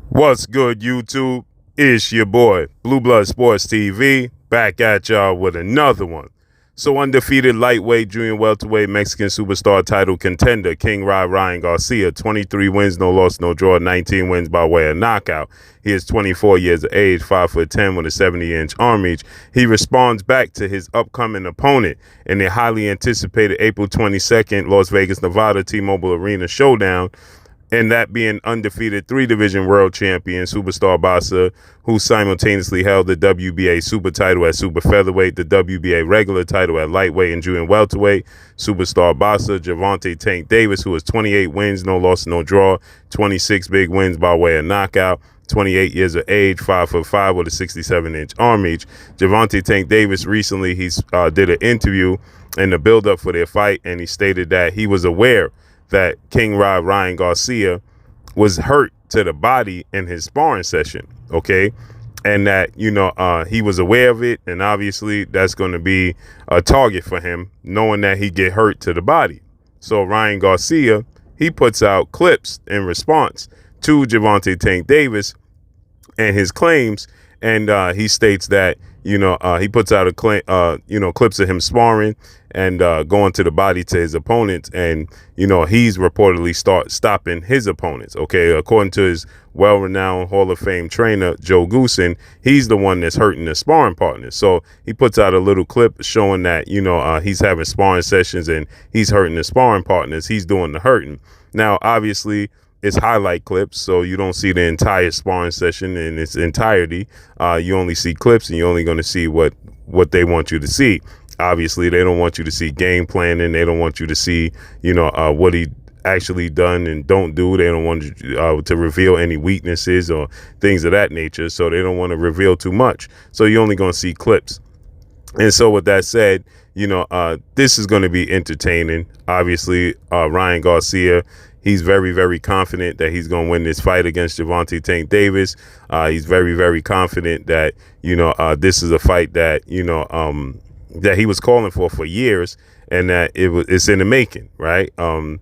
What's good, YouTube? It's your boy, Blue Blood Sports TV, back at y'all with another one. So, undefeated lightweight, junior welterweight, Mexican superstar title contender, King Ryan Garcia, 23 wins, no loss, no draw, 19 wins by way of knockout. He is 24 years of age, 5'10" with a 70-inch arm reach. He responds back to his upcoming opponent in the highly anticipated April 22nd, Las Vegas, Nevada, T-Mobile Arena showdown, and that being undefeated three-division world champion Superstar Basa, who simultaneously held the WBA super title at super featherweight, the WBA regular title at lightweight and junior welterweight. Superstar Basa, Gervonta Tank Davis, who has 28 wins, no loss, no draw, 26 big wins by way of knockout. 28 years of age, 5'5" with a 67-inch arm reach. Gervonta Tank Davis recently did an interview in the build-up for their fight, and he stated that he was aware that King Ryan Garcia was hurt to the body in his sparring session, okay? And that, he was aware of it, and obviously that's going to be a target for him, knowing that he get hurt to the body. So Ryan Garcia, he puts out clips in response to Gervonta Tank Davis and his claims, and he states that, he puts out a claim, clips of him sparring and going to the body to his opponents, and he's reportedly stopping his opponents. Okay, according to his well-renowned Hall of Fame trainer Joe Goosen, he's the one that's hurting the sparring partners. So he puts out a little clip showing that he's having sparring sessions and he's hurting the sparring partners. He's doing the hurting. Now, obviously, it's highlight clips, so you don't see the entire sparring session in its entirety. You only see clips, and you're only going to see what they want you to see. Obviously, they don't want you to see game planning. They don't want you to see, what he actually done and don't do. They don't want you to reveal any weaknesses or things of that nature, so they don't want to reveal too much. So you're only going to see clips. And so with that said, this is going to be entertaining. Obviously, Ryan Garcia, he's very, very confident that he's going to win this fight against Gervonta Tank Davis. He's very, very confident that, this is a fight that, that he was calling for years, and that it's in the making, right?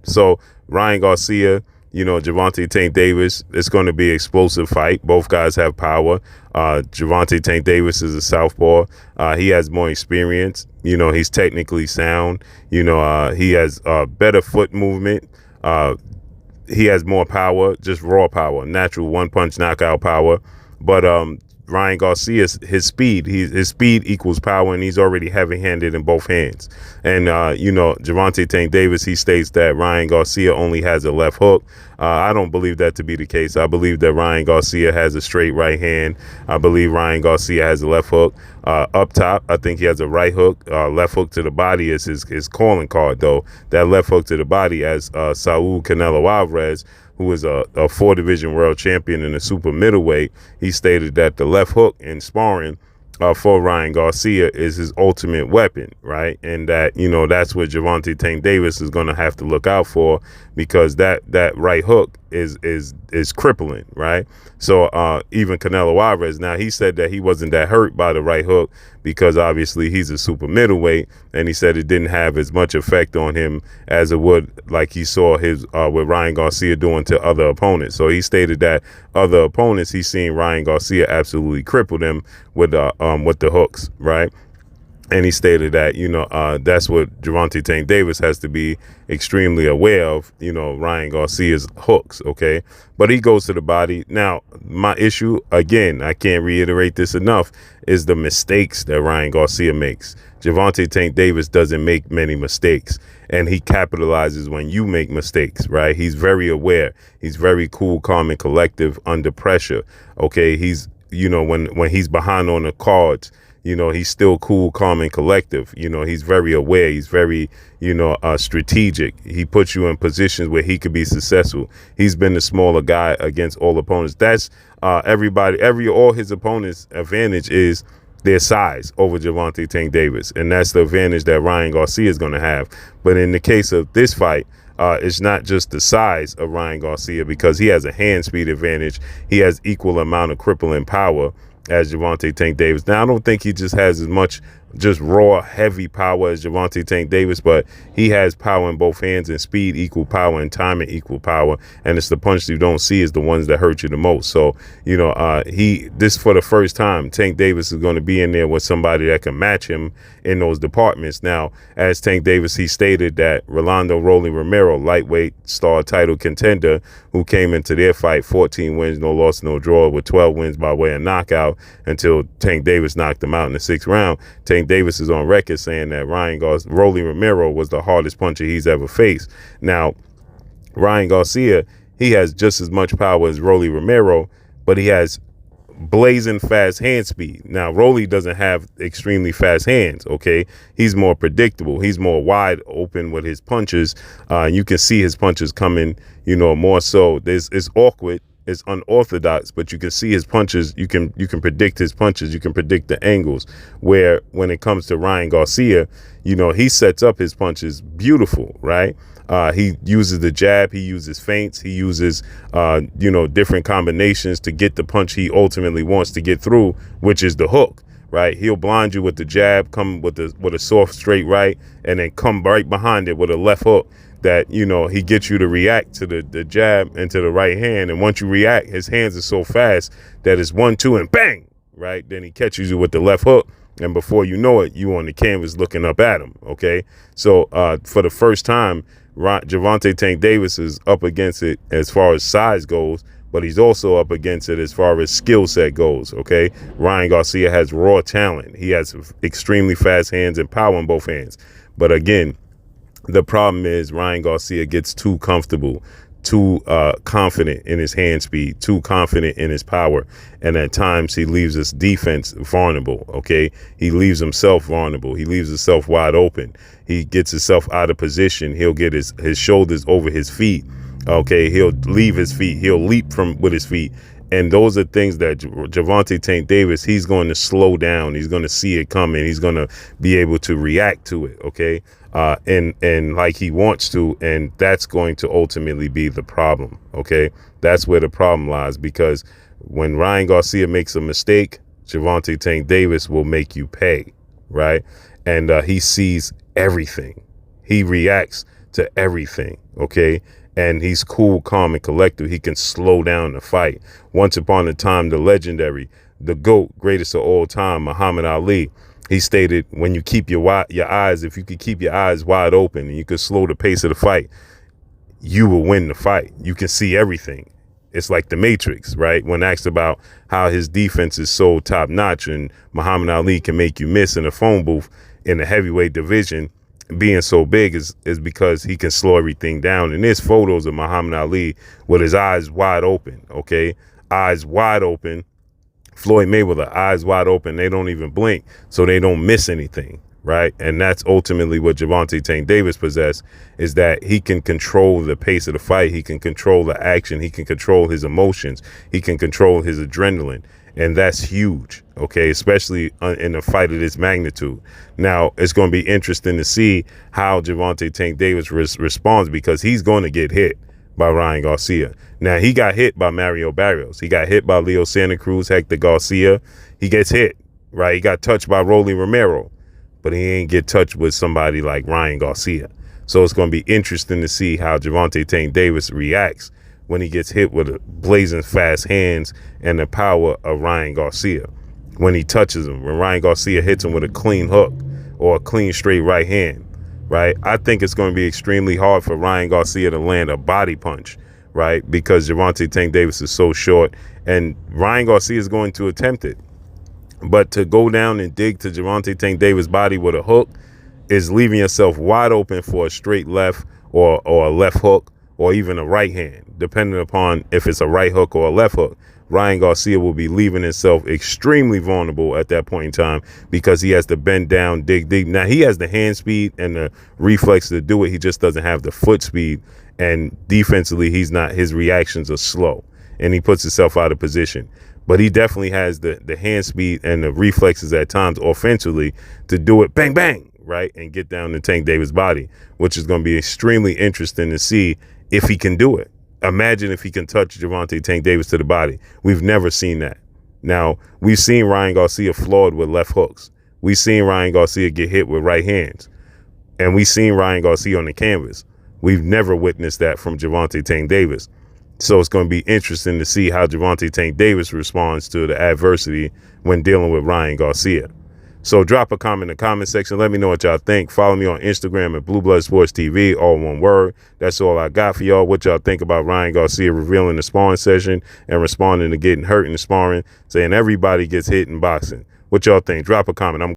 So Ryan Garcia, Gervonta Tank Davis, it's going to be an explosive fight. Both guys have power. Gervonta Tank Davis is a southpaw. He has more experience. He's technically sound. He has better foot movement. He has more power, just raw power, natural one-punch knockout power. But Ryan Garcia's his speed equals power, and he's already heavy-handed in both hands. And Gervonta Tank Davis, he states that Ryan Garcia only has a left hook. I don't believe that to be the case. I believe that Ryan Garcia has a straight right hand. I believe Ryan Garcia has a left hook. Up top, I think he has a right hook. Left hook to the body is his calling card, though. That left hook to the body, as Saul Canelo Alvarez, who is a four-division world champion in the super middleweight, he stated that the left hook in sparring for Ryan Garcia is his ultimate weapon, right? And that, that's what Gervonta Tank Davis is going to have to look out for, because that right hook is crippling, right? So even Canelo Alvarez, now he said that he wasn't that hurt by the right hook because obviously he's a super middleweight, and he said it didn't have as much effect on him as it would like he saw his with Ryan Garcia doing to other opponents. So he stated that other opponents, he's seen Ryan Garcia absolutely cripple them with the hooks, right? And he stated that, that's what Gervonta Tank Davis has to be extremely aware of, Ryan Garcia's hooks, okay? But he goes to the body. Now, my issue, again, I can't reiterate this enough, is the mistakes that Ryan Garcia makes. Gervonta Tank Davis doesn't make many mistakes, and he capitalizes when you make mistakes, right? He's very aware. He's very cool, calm, and collective under pressure, okay? He's, when he's behind on the cards, he's still cool, calm, and collective. He's very aware. He's very, strategic. He puts you in positions where he could be successful. He's been the smaller guy against all opponents. That's all his opponents' advantage is their size over Gervonta Tank Davis. And that's the advantage that Ryan Garcia is going to have. But in the case of this fight, it's not just the size of Ryan Garcia, because he has a hand speed advantage. He has equal amount of crippling power as Gervonta Tank Davis. Now, I don't think he just has as much just raw, heavy power as Gervonta Tank Davis, but he has power in both hands, and speed equal power, and timing equal power. And it's the punch you don't see is the ones that hurt you the most. So, you know, this for the first time, Tank Davis is going to be in there with somebody that can match him in those departments. Now, as Tank Davis, he stated that Rolando Rolly Romero, lightweight star title contender, who came into their fight 14 wins, no loss, no draw, with 12 wins by way of knockout until Tank Davis knocked him out in the 6th round. Tank Davis is on record saying that Rolly Romero was the hardest puncher he's ever faced. Now, Ryan Garcia, he has just as much power as Rolly Romero, but he has blazing fast hand speed. Now, Rolly doesn't have extremely fast hands, okay? He's more predictable. He's more wide open with his punches. You can see his punches coming, you know, more so. It's awkward. It's unorthodox, but you can see his punches. You can predict his punches. You can predict the angles. Where when it comes to Ryan Garcia, you know, he sets up his punches beautiful, right? He uses the jab. He uses feints. He uses, you know, different combinations to get the punch he ultimately wants to get through, which is the hook, right? He'll blind you with the jab, come with a soft straight right, and then come right behind it with a left hook that, you know, he gets you to react to the jab and to the right hand. And once you react, his hands are so fast that it's 1-2 and bang, right? Then he catches you with the left hook. And before you know it, you on the canvas looking up at him, okay? So for the first time, Gervonta Tank Davis is up against it as far as size goes, but he's also up against it as far as skill set goes, okay? Ryan Garcia has raw talent. He has extremely fast hands and power in both hands. But again, the problem is Ryan Garcia gets too comfortable, too confident in his hand speed, too confident in his power. And at times he leaves his defense vulnerable, okay? He leaves himself vulnerable. He leaves himself wide open. He gets himself out of position. He'll get his shoulders over his feet, okay? He'll leave his feet. He'll leap with his feet. And those are things that Gervonta Tank Davis, he's going to slow down. He's going to see it coming. He's going to be able to react to it, okay? And like he wants to, and that's going to ultimately be the problem, okay? That's where the problem lies, because when Ryan Garcia makes a mistake, Gervonta Tank Davis will make you pay, right? And he sees everything. He reacts to everything, okay? And he's cool, calm, and collected. He can slow down the fight. Once upon a time, the legendary, the GOAT, greatest of all time, Muhammad Ali, he stated, when you keep your eyes, if you could keep your eyes wide open and you could slow the pace of the fight, you will win the fight. You can see everything. It's like the Matrix, right? When asked about how his defense is so top notch and Muhammad Ali can make you miss in a phone booth in the heavyweight division, being so big is because he can slow everything down. And there's photos of Muhammad Ali with his eyes wide open, okay? Eyes wide open. Floyd Mayweather, eyes wide open. They don't even blink, so they don't miss anything, right? And that's ultimately what Gervonta Tank Davis possesses, is that he can control the pace of the fight. He can control the action. He can control his emotions. He can control his adrenaline. And that's huge, okay, especially in a fight of this magnitude. Now, it's going to be interesting to see how Gervonta Tank Davis responds, because he's going to get hit by Ryan Garcia. Now, he got hit by Mario Barrios. He got hit by Leo Santa Cruz, Hector Garcia. He gets hit, right? He got touched by Rolly Romero, but he ain't get touched with somebody like Ryan Garcia. So it's going to be interesting to see how Gervonta Tank Davis reacts when he gets hit with blazing fast hands and the power of Ryan Garcia. When he touches him, when Ryan Garcia hits him with a clean hook or a clean straight right hand, right? I think it's going to be extremely hard for Ryan Garcia to land a body punch, right? Because Gervonta Tank Davis is so short, and Ryan Garcia is going to attempt it. But to go down and dig to Gervonta Tank Davis' body with a hook is leaving yourself wide open for a straight left or a left hook, or even a right hand, depending upon if it's a right hook or a left hook. Ryan Garcia will be leaving himself extremely vulnerable at that point in time, because he has to bend down, dig deep. Now, he has the hand speed and the reflex to do it. He just doesn't have the foot speed. And defensively, his reactions are slow, and he puts himself out of position. But he definitely has the hand speed and the reflexes at times offensively to do it bang, bang, right? And get down to Tank Davis' body, which is going to be extremely interesting to see if he can do it. Imagine if he can touch Gervonta Tank Davis to the body. We've never seen that. Now, we've seen Ryan Garcia flawed with left hooks. We seen Ryan Garcia get hit with right hands. And we seen Ryan Garcia on the canvas. We've never witnessed that from Gervonta Tank Davis. So it's going to be interesting to see how Gervonta Tank Davis responds to the adversity when dealing with Ryan Garcia. So drop a comment in the comment section. Let me know what y'all think. Follow me on Instagram at Blue Blood Sports TV, all one word. That's all I got for y'all. What y'all think about Ryan Garcia revealing the sparring session and responding to getting hurt in the sparring, saying everybody gets hit in boxing. What y'all think? Drop a comment.